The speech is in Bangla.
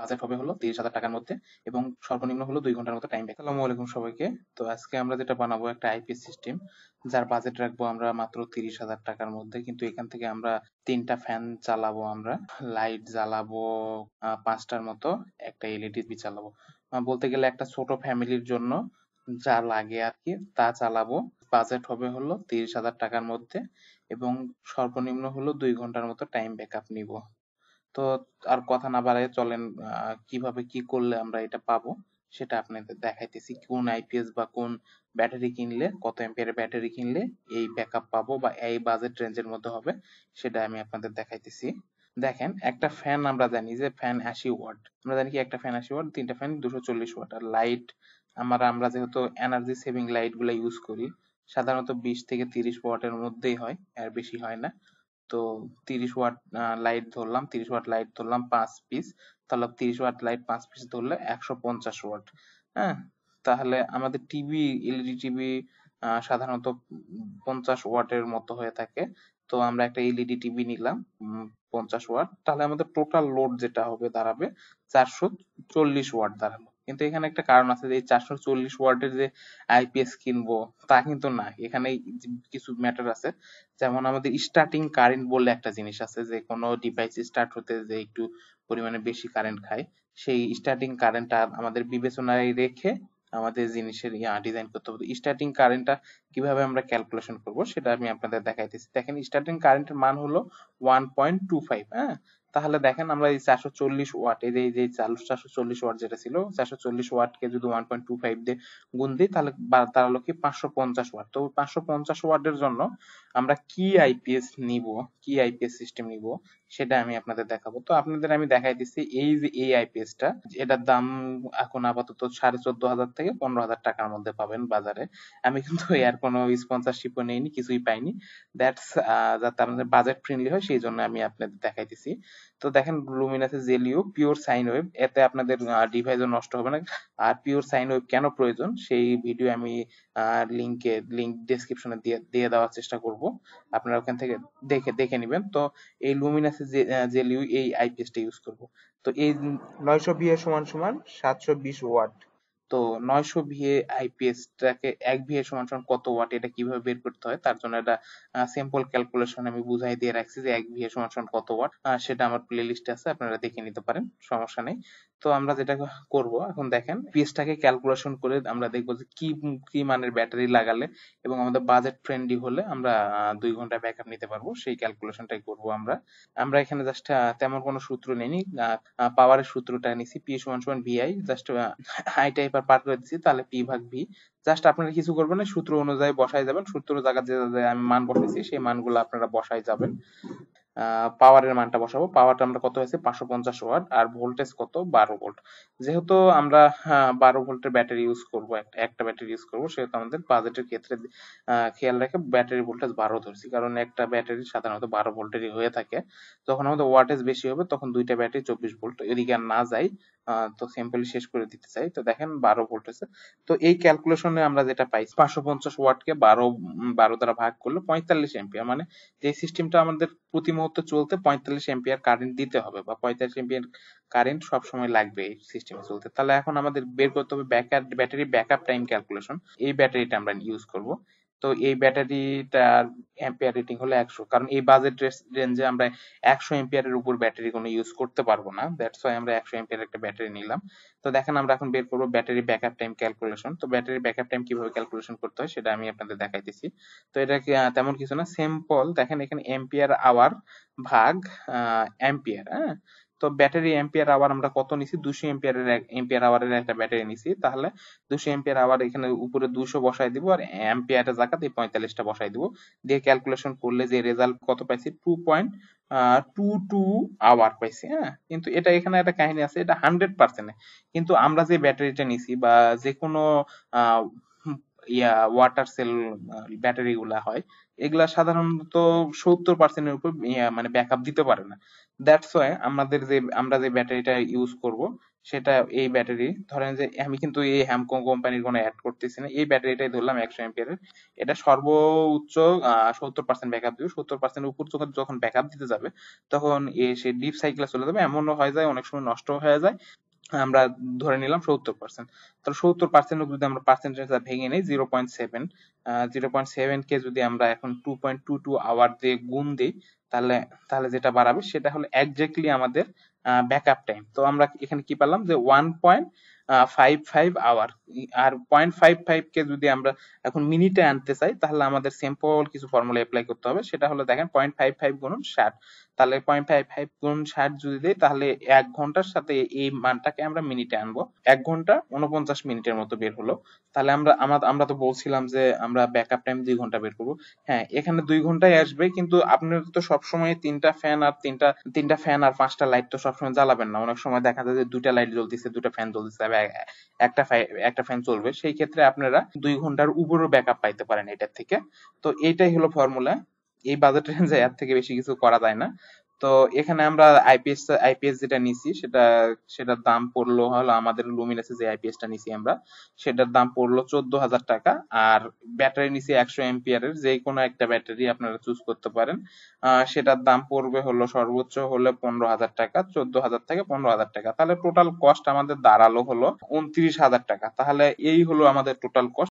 বাজেট হবে হলো 30,000 টাকার মধ্যে এবং সর্বনিম্ন হলো 2 ঘন্টার মতো টাইম ব্যাক। আসসালামু আলাইকুম সবাইকে। তো আজকে আমরা যেটা বানাবো একটা আইপিএস সিস্টেম, যার বাজেট রাখবো আমরা মাত্র 30,000 টাকার মধ্যে। কিন্তু এখান থেকে আমরা 3টা ফ্যান চালাবো, আমরা লাইট জ্বালাবো 5টার মতো, একটা এলইডি চালাবো। বলতে গেলে একটা ছোট ফ্যামিলির জন্য যা লাগে আর কি তা চালাবো। বাজেট হবে হলো 30,000 টাকার মধ্যে এবং সর্বনিম্ন হলো 2 ঘন্টার মতো টাইম ব্যাকআপ নিব। তো আর কথা না বাড়াই চলেন কিভাবে কি করলে আমরা এটা পাবো সেটা আপনাদের দেখাইতেছি। কোন আইপিএস বা কোন ব্যাটারি কিনলে, কত এম্পিয়ারের ব্যাটারি কিনলে এই ব্যাকআপ পাবো বা এই বাজেট রেঞ্জের মধ্যে হবে সেটা আমি আপনাদের দেখাইতেছি। দেখেন, একটা ফ্যান আমরা জানি যে ফ্যান 80 ওয়াট, আমরা জানি কি একটা ফ্যান 80 ওয়াট, 3টা ফ্যান 240 ওয়াট। আর লাইট আমরা যেহেতু এনার্জি সেভিং লাইট গুলা ইউজ করি, সাধারণত 20 থেকে 30 ওয়াটের মধ্যেই হয়, আর বেশি হয় না। তো 30 ওয়াট লাইট ধরলাম, 30 ওয়াট লাইট ধরলাম 5 পিস, তাহলে 30 ওয়াট লাইট 5 পিস ধরলে 150 ওয়াট। হ্যাঁ, তাহলে আমাদের টিভি, এলইডি টিভি সাধারণত 50 ওয়াটের মতো হয়ে থাকে। তো আমরা একটা এলইডি টিভি নিলাম 50 ওয়াট, তাহলে আমাদের টোটাল লোড যেটা হবে দাঁড়াবে 440 ওয়াট দাঁড়ালো। কিন্তু এখানে একটা কারণ আছে যে এই 440 ওয়াটের যে আইপিএস কিনবো তা কিন্তু না, এখানে কিছু ম্যাটার আছে। যেমন আমাদের স্টার্টিং কারেন্ট বলে একটা জিনিস আছে, যে কোনো ডিভাইস স্টার্ট হতে যে একটু পরিমাণে বেশি কারেন্ট খায়, সেই স্টার্টিং কারেন্টটা আমাদের বিবেচনায় রেখে আমাদের জিনিসের ডিজাইন করতে হবে। স্টার্টিং কারেন্টটা কিভাবে আমরা ক্যালকুলেশন করব সেটা আমি আপনাদের দেখাইতেছি। দেখেন, স্টার্টিং কারেন্টের মান হলো 1.25। হ্যাঁ, তাহলে দেখেন আমরা এই 440 ওয়াট, এই যে 440 ওয়াট যেটা ছিল, 440 ওয়াটকে যদি 1.25 দিয়ে গুণ দিই তাহলে দাঁড়ালো কি 550 ওয়াট। তো 550 ওয়াটের জন্য আমরা কি আইপিএস নিব, কি আইপিএস সিস্টেম নিব সেটা আমি আপনাদের দেখাবো। তো আপনাদের আমি দেখাই দিচ্ছি এই যে এই আইপিএসটা, এটার দাম এখন আপাতত 14,500 থেকে 15,000 টাকার মধ্যে পাবেন বাজারে। আমি কিন্তু এর কোনো স্পন্সরশিপও নেইনি, কিছুই পাইনি। দ্যাটস যাতে আপনাদের বাজেট ফ্রেন্ডলি হয় সেই জন্য আমি আপনাদের দেখাইতেছি। তো দেখেন, লুমিনাসের জেলিও পিওর সাইন ওয়েভ, এতে আপনাদের ডিভাইসও নষ্ট হবে না। আর পিওর সাইন ওয়েভ কেন প্রয়োজন সেই ভিডিও আমি লিংক ডেসক্রিপশনে দিয়ে দিয়ে দেওয়ার চেষ্টা করব, আপনারা ওখান থেকে দেখে দেখে নেবেন। তো এই লুমিনাসের যে এই আইপিএস টা ইউজ করব। তো এই 900 VA সমান সমান 720 ওয়াট। তো 900 VA আইপিএস টাকে 1 VA সমান সমান কত ওয়াট, এটা কিভাবে বের করতে হয় তার জন্য একটা সিম্পল ক্যালকুলেশন আমি বুঝাই দিয়ে রাখছি যে 1 VA সমান সমান কত ওয়াট। সেটা আমার প্লে লিস্টে আছে, আপনারা দেখে নিতে পারেন, সমস্যা নেই। তো আমরা যেটা করব এখন, দেখেন পিএসটাকে ক্যালকুলেশন করে আমরা দেখবো যে কি কি মানের ব্যাটারি লাগালে এবং আমাদের বাজেট ফ্রেন্ডলি হলে আমরা 2 ঘন্টা ব্যাকআপ নিতে পারবো, সেই ক্যালকুলেশনটাই করব আমরা। আমরা এখানে জাস্ট তেমন কোনো সূত্র নেইনি, পাওয়ারের সূত্রটা নিছি, পি সমান সমান ভিআই, জাস্ট আই টাইপার পার করে দিচ্ছি, তাহলে পি ভাগ ভি। জাস্ট আপনারা কিছু করবেন না, সূত্র অনুযায়ী বসাই যাবেন, সূত্র জায়গা যে যে আমি মান বসাইছি সেই মানগুলো আপনারা বসাই যাবেন। পাওয়ারের মানটা বসাবো, পাওয়ারটা আমরা কত হয়েছে 550 ওয়াট, আর ভোল্টেজ কত 12 ভোল্ট। যেহেতু আমরা 12 ভোল্টের ব্যাটারি ইউজ করব, একটা ব্যাটারি ইউজ করব, সেহেতু আমাদের বাজেটের ক্ষেত্রে খেয়াল রেখে ব্যাটারি ভোল্টেজ 12 ধরছি, কারণ একটা ব্যাটারি সাধারণত 12 ভোল্টেরই হয়ে থাকে। যখন আমাদের ওয়াটেজ বেশি হবে তখন দুইটা ব্যাটারি 24 ভোল্ট, এদিকে আর না যাই। তো সিম্পলি শেষ করে দিতে চাই। তো দেখেন 12 ভোল্ট আছে। তো এই ক্যালকুলেশনে আমরা যেটা পাইছি, 550 ওয়াটকে 12 দ্বারা ভাগ করলে 45 এম্পিয়ার, মানে যে সিস্টেমটা আমাদের প্রতি মুহূর্তে চলতে 45 এম্পিয়ার কারেন্ট দিতে হবে বা 45 এম্পিয়ার কারেন্ট সবসময় লাগবে এই সিস্টেমে চলতে। তাহলে এখন আমাদের বের করতে হবে ব্যাটারি ব্যাকআপ টাইম ক্যালকুলেশন। এই ব্যাটারিটা আমরা ইউজ করব। তো এই ব্যাটারিটার এম্পিয়ার রেটিং হলো 100, কারণ এই বাজেট রেঞ্জে আমরা 100 এম্পিয়ারের উপর ব্যাটারি কোনো ইউজ করতে পারবো না, দ্যাটস ওয়াই আমরা 100 এম্পিয়ার একটা ব্যাটারি নিলাম। তো দেখেন, আমরা এখন বের করবো ব্যাটারি ব্যাকআপ টাইম ক্যালকুলেশন। তো ব্যাটারি ব্যাকআপ টাইম কিভাবে ক্যালকুলেশন করতে হয় সেটা আমি আপনাদের দেখাইতেছি। তো এটা তেমন কিছু না, সিম্পল। দেখেন এখানে এম্পিয়ার আওয়ার ভাগ এম্পিয়ার। হ্যাঁ, তো ব্যাটারি এম্পিয়ার আওয়ার আমরা কত নিছি, 200 এম্পিয়ার আওয়ারের একটা ব্যাটারি নিছি, তাহলে 200 এম্পিয়ার আওয়ার এখানে উপরে 200 বসাই দিব, আর এম্পিয়ারের জায়গাতে 45টা বসাই দিব। দিয়ে ক্যালকুলেশন করলে যে রেজাল্ট কত পাইছি, 2.22 আওয়ার পাইছি। হ্যাঁ, কিন্তু এটা এখানে একটা কাহিনী আছে, এটা 100%, কিন্তু আমরা যে ব্যাটারিটা নিছি বা যে কোনো ওয়াটার সেল ব্যাটারি গুলা হয়, এগুলা সাধারণত 70% উপর মানে ব্যাকআপ দিতে পারে না। দ্যাটস ওয়াই আমরা যে ব্যাটারিটা ইউজ করব সেটা এই ব্যাটারি, ধরেন যে আমি কিন্তু এই হ্যামকো কোম্পানির কোনো অ্যাড করতেছি না, এই ব্যাটারিটাই ধরলাম 100 এর। এটা সর্বোচ্চ 70% ব্যাকআপ দিবে। 70% উপর যখন ব্যাকআপ দিতে যাবে তখন সে ডিপ সাইকেলে চলে যাবে। এমনও হয়ে যায় অনেক সময় নষ্ট হয়ে যায়। আমরা ধরে নিলাম 70%, তাহলে 70% যদি আমরা পার্সেন্টেজটা ভেঙে নিই 0.7, 0.7 কে যদি আমরা এখন 2.22 আওয়ার দিয়ে গুণ দিই, তাহলে তাহলে যেটা বাড়াবে সেটা হলো এক্স্যাক্টলি আমাদের ব্যাকআপ টাইম। তো আমরা এখানে কি পেলাম যে 1.55 আওয়ার। আর 0.55 কে যদি আমরা এখন মিনিটে আনতে চাই তাহলে আমাদের সিম্পল কিছু ফর্মুলা অ্যাপ্লাই করতে হবে। সেটা হলো দেখেন 0.55 গুণন 60, তাহলে 0.55 গুণ 60 যদি দেই তাহলে 1 ঘন্টার সাথে এই মানটাকে আমরা মিনিটে আনবো। 1 ঘন্টা 49 মিনিটের মতো বের হলো। তাহলে আমরা তো বলছিলাম যে আমরা ব্যাকআপ টাইম 2 ঘন্টা বের করবো। হ্যাঁ, এখানে 2 ঘন্টায় আসবে, কিন্তু আপনার তো সবসময় তিনটা ফ্যান আর 5টা লাইট তো সবসময় জ্বালাবেন না। অনেক সময় দেখা যায় যে 2টা লাইট জ্বলতেছে, 2টা ফ্যান জ্বলতেছে, একটা ফ্যান চলবে। সেই ক্ষেত্রে আপনারা 2 ঘন্টার উপরও ব্যাকআপ পাইতে পারেন এটার থেকে। তো এইটাই হলো ফর্মুলা। এই বাজেট রেঞ্জে এর থেকে বেশি কিছু করা যায় না। তো এখানে আমরা আইপিএস যেটা নিছি সেটার দাম পড়লো হলো, আমাদের লুমিনাসে যে আইপিএসটা নিছি আমরা সেটার দাম পড়লো 14,000 টাকা। আর ব্যাটারি নিছি 100 এর যে কোনো একটা ব্যাটারি আপনারা চুজ করতে পারেন। সেটার দাম পড়বে হলো সর্বোচ্চ হলে 15,000 টাকা, 14,000 থেকে 15,000 টাকা। তাহলে টোটাল কস্ট আমাদের দাঁড়ালো হলো 29,000 টাকা। তাহলে এই হলো আমাদের টোটাল কস্ট।